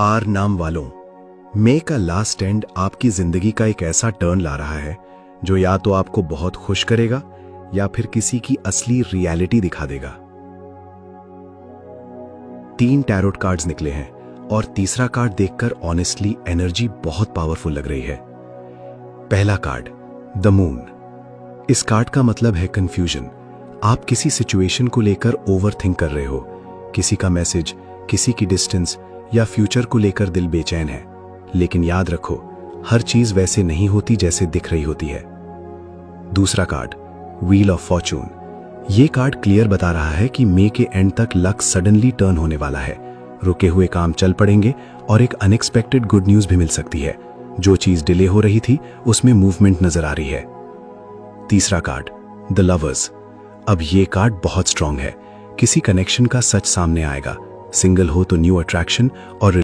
Are नाम वालों, मे का लास्ट एंड आपकी जिंदगी का एक ऐसा टर्न ला रहा है जो या तो आपको बहुत खुश करेगा या फिर किसी की असली रियलिटी दिखा देगा। 3 टैरोट कार्ड्स निकले हैं और तीसरा कार्ड देखकर ऑनेस्टली एनर्जी बहुत पावरफुल लग रही है। पहला कार्ड द मून। इस कार्ड का मतलब है कंफ्यूजन। आप किसी सिचुएशन को लेकर ओवरथिंक कर रहे हो, किसी का मैसेज, किसी की डिस्टेंस या फ्यूचर को लेकर दिल बेचैन है। लेकिन याद रखो, हर चीज वैसे नहीं होती जैसे दिख रही होती है। दूसरा कार्ड व्हील ऑफ फॉर्चून। ये कार्ड क्लियर बता रहा है कि मई के एंड तक लक सडनली टर्न होने वाला है। रुके हुए काम चल पड़ेंगे और एक अनएक्सपेक्टेड गुड न्यूज भी मिल सकती है। जो चीज डिले हो रही थी उसमें मूवमेंट नजर आ रही है। तीसरा कार्ड द लवर्स। अब ये कार्ड बहुत स्ट्रांग है। किसी कनेक्शन का सच सामने आएगा। सिंगल हो तो न्यू अट्रैक्शन और